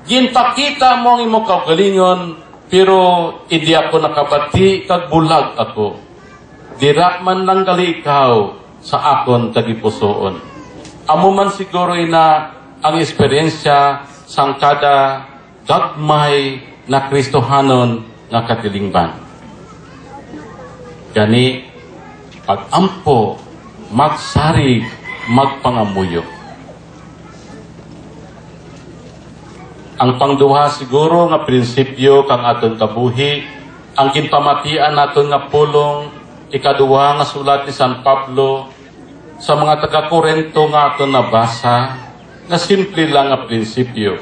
Ginpakita mo ang imo kaugalingon, pero hindi ako nakabati, kag bulag ako. Dira man lang gali ikaw sa akon tagipusoon. Amo man siguro na ang eksperyensya sang kada gagmay na Kristohanon nga katilingban. Gani, pag-ampo, magsarig, magpangamuyo. Ang pangduha siguro nga prinsipyo kang aton kabuhi, ang ginpamatian naton nga pulong, ikaduha nga sulat ni San Pablo sa mga taga-Korento nga aton nabasa, na simple lang nga prinsipyo.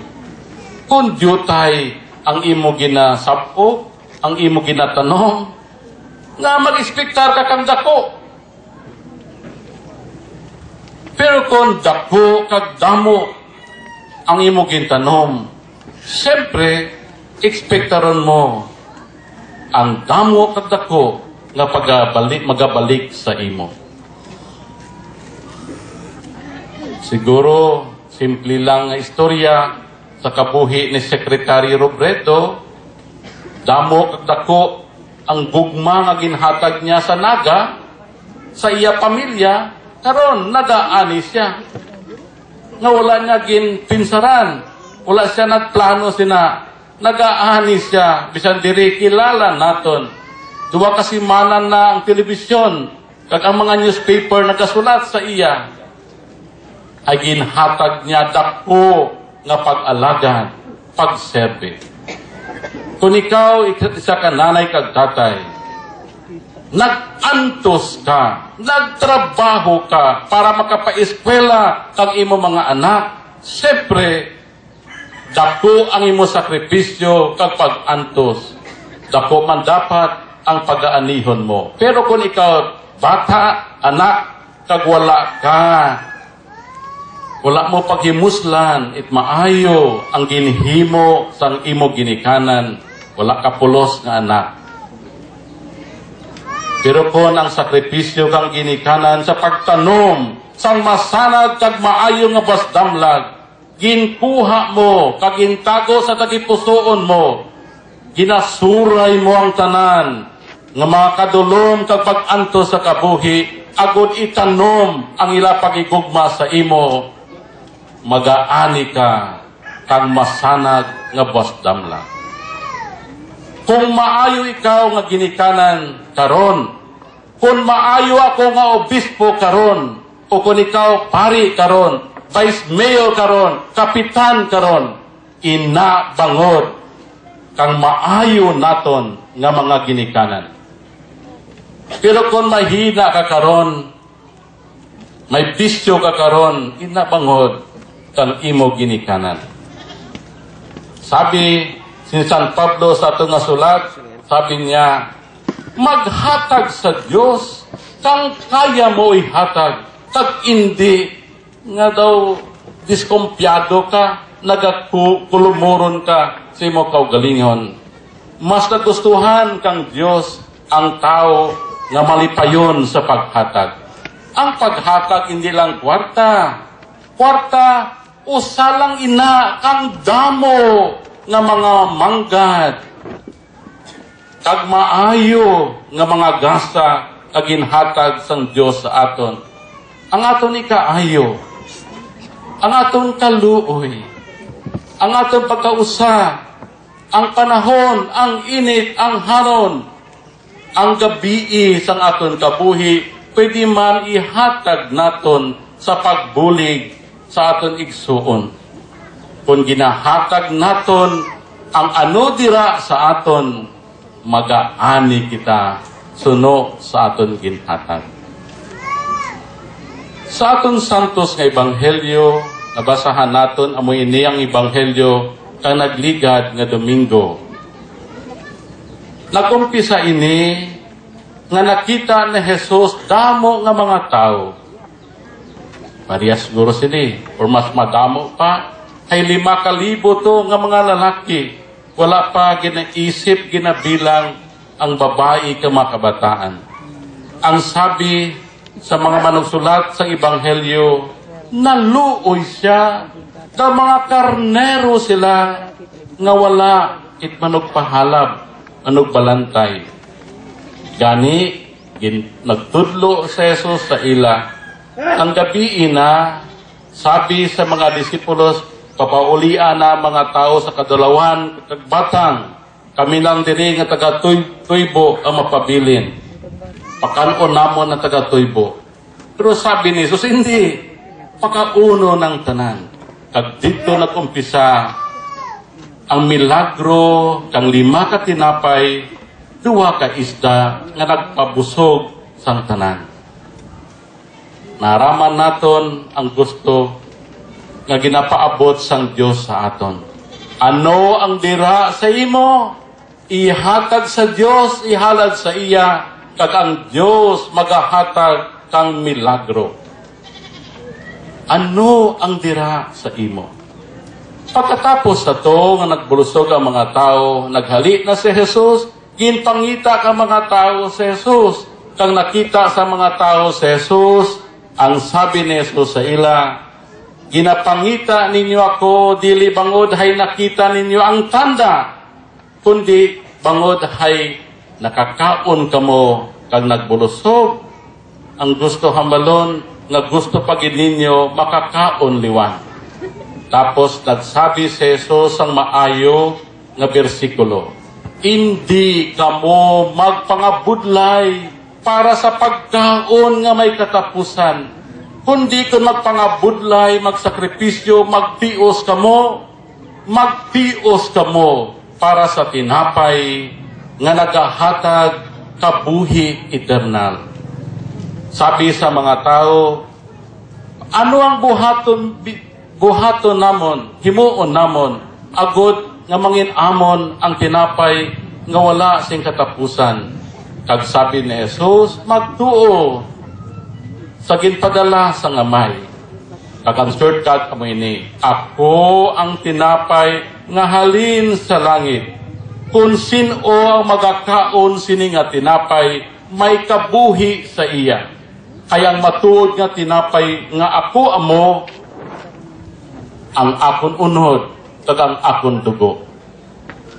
Kung diyutay ang imo ginasabko, ang imo ginatanong, nga mag-expectar ka kang dako. Pero kung dako kag damo ang imo gintanom, siyempre, ekspektaron mo ang damo kag dako nga magabalik sa imo. Siguro, simple lang nga istorya sa kabuhi ni Secretary Robredo, damo kag dako ang gugma nga ginhatag niya sa naga, sa iya pamilya, karon nagaani siya. Nga wala niya ginpinsaran. Wala siya nagplano sina. Nagaani siya. Bisan diri kilala naton. Duwa kasi manan na ang telebisyon. Kag ang mga newspaper nagasulat sa iya. Ay ginhatag niya dako nga pag-alagan, pag-serve. Kung ikaw, isa ka nanay kag tatay, nag-antos ka, nagtrabaho ka para makapaeskwela kang imo mga anak, siyempre, dako ang imo sakripisyo kag pag-antos. Dako man dapat ang pag-aanihon mo. Pero kung ikaw, bata, anak, kag wala ka, wala mo paghimuslan, it maayo ang ginhimo sang imo ginikanan, wala ka pulos nga anak. Pero kung ang sakripisyo kang ginikanan sa pagtanom, sang masanag kag maayo nga basdamlag, ginkuha mo, kag gintago sa tagipusoon mo, ginasuray mo ang tanan, nga mga kadulom kag pag-anto sa kabuhi, agud itanom ang ila pagigugma sa imo, magaani ka kang masanag nga basdamlag. Kung maayo ikaw nga ginikanan karon, kung maayo ako nga obispo karon, o kung ikaw pari karon, vice mayor karon, kapitan karon, inabangod kang maayo naton nga mga ginikanan. Pero kung mahina ka karon, may bisyo ka karon, inabangod kang imo ginikanan. Sabi si San Pablo sa atong nga sulat, sabi niya, maghatag sa Dios kang kaya mo ihatag, kag hindi nga daw diskumpyado ka, nagakulumuron ka sa imo kaugalingon. Mas nagustuhan kang Dios ang tao nga malipayon sa paghatag. Ang paghatag hindi lang kwarta. Kwarta, usalang ina kang damo nga mga manggad. Kag maayo nga mga gasa kag ginhatag sang Dios sa aton. Ang aton ikaayo, ang aton kaluoy, ang aton pagkausa, ang panahon, ang init, ang haron, ang gabi sang aton kabuhi, pwede man ihatag naton sa pagbulig sa aton igsuon. Kung ginahatag naton ang ano dira sa aton, magaani kita suno sa aton ginhatag. Sa aton santos nga ebanghelyo, nabasahan naton amoy ini ang ebanghelyo kang nagligad nga Domingo. Nagumpisa ini nga nakita ni Jesus damo nga mga tao. Parehas siguro sila, or mas madamo pa, ay 5,000 to nga mga lalaki. Wala pa ginaisip, ginabilang ang babae ka mga kabataan. Ang sabi sa mga manugsulat sa Ebanghelyo, naluoy siya Da mga karnero sila nga wala it manog pahalab, manog balantay. Gani, nagtudlo sa Jesus sa ila. Ang gabi na, sabi sa mga disipulos, papaulian na mga tao sa kadalawan, kagbatang, kami lang diri nga taga-tuybo ang mapabilin. Pakanon namon na taga-tuybo. Pero sabi ni Jesus, hindi. Pakauno ng tanan. Kag dito nag-umpisa ang milagro kang 5 ka tinapay, 2 ka isda nga nagpabusog sang tanan. Naraman naton ang gusto nga ginapaabot sang Dios sa aton. Ano ang dira sa imo? Ihatag sa Dios, ihalad sa iya, kag ang Dios magahatag kang milagro. Ano ang dira sa imo? Pagkatapos na to, nga nagbulusog ang mga tao, naghali na si Jesus, ginpangita ka mga tao si Jesus. Kang nakita sa mga tao si Jesus, ang sabi ni Jesus sa ila, ginapangita ninyo ako, dili bangod hay nakita ninyo ang tanda, kundi bangod hay nakakaon kamo kag nagbulusog. Ang gusto hambalon, nga gusto pagin ninyo makakaon liwan. Tapos nagsabi si Jesus ang maayo nga bersikulo, hindi kamo magpangabudlay para sa pagkaon nga may katapusan, kundi kung magpangabudlay, magsakripisyo, magtios kamo para sa tinapay nga nagahatag kabuhi eternal. Sabi sa mga tao, ano ang buhaton namon, himuon namon, agod nga mangin-amon ang tinapay nga wala sing katapusan. Kag sabi ni Jesus, magtuo sa ginpadala sa ngamay. Kag ang shortcut amo ini, ako ang tinapay nga halin sa langit. Kung sino ang magakaon sini nga tinapay, may kabuhi sa iya. Kaya ang matuod nga tinapay nga ako amo, ang akon unod, kag ang akon dugo.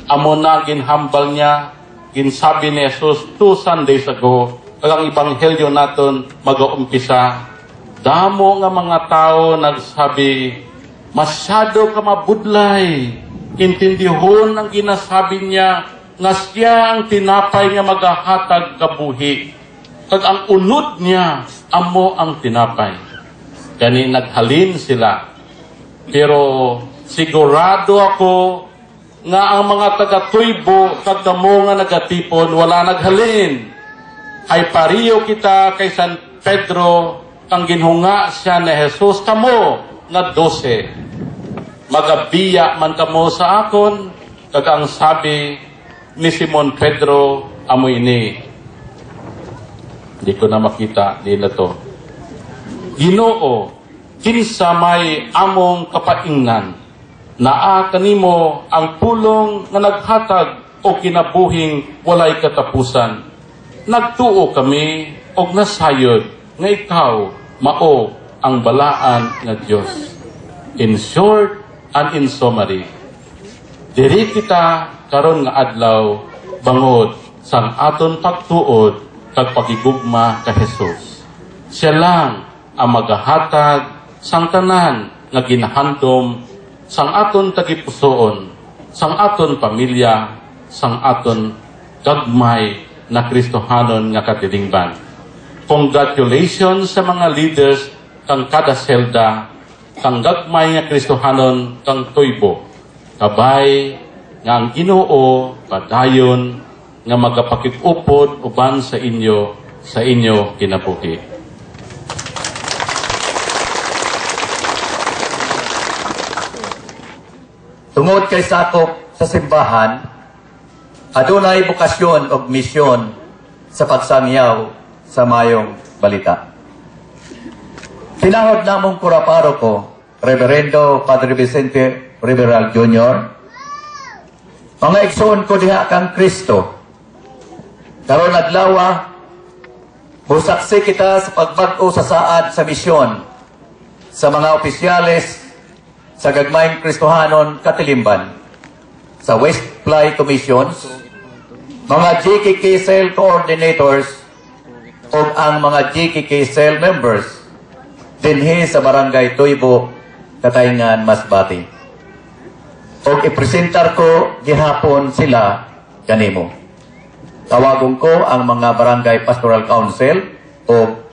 Amo na ginhambal niya, ginsabi ni Jesus 2 Sundays ago, kag ang ebanghelyo naton mag-uumpisa. Damo nga mga tao nagsabi, masyado ka mabudlay. Intindihon ang ginasabi niya, nga siya ang tinapay nga magahatag kabuhi. Kag ang unod niya, amo ang tinapay. Kani naghalin sila. Pero sigurado ako nga ang mga taga-tuybo kag damo nga nagatipon wala naghalin. Ay pariyo kita kay San Pedro kang ginhunga siya ni Jesus kamo nga 12. Magabiya man kamo sa akon, kag ang sabi ni Simon Pedro amo ini. Hindi ko na makita nila to. Ginoo, kinsa may among kapaingnan, naa kanimo ang pulong nga naghatag o kinabuhing walay katapusan. Nagtuo kami og nasayod nga ikaw mao ang balaan nga Dios. In short and in summary, diri kita karon nga adlaw bangod sang aton pagtuod kag pagigugma ka Jesus. Siya lang ang magahatag sang tanan nga ginahandom sang aton tagipusoon, sang aton pamilya, sang aton gagmay na Kristohanon nga katilingban. Congratulations sa mga leaders kang kada selda, kang gagmay nga Kristohanon kang tuybo. Kabay nga ang Ginoo padayon nga magapakig-upod uban sa inyo kinabuhi. Tungod kay sakop sa simbahan, adunay bukasyon o misyon sa pagsangyaw sa mayong balita. Tinahod namong kuraparo ko, Reverendo Padre Vicente Riveral Jr., mga igsoon ko diha kang Kristo, karon adlaw, busaksi kita sa pagbag-o sa saad sa misyon sa mga opisyales sa gagmayng Kristohanon Katilimban, sa West Fly Commissions, mga GKK Cell Coordinators o ang mga GKK Cell members dinhi sa Barangay Tuybo, Katayngan, Masbati. O ipresentar ko gihapon sila kanimo. Tawagon ko ang mga Barangay Pastoral Council o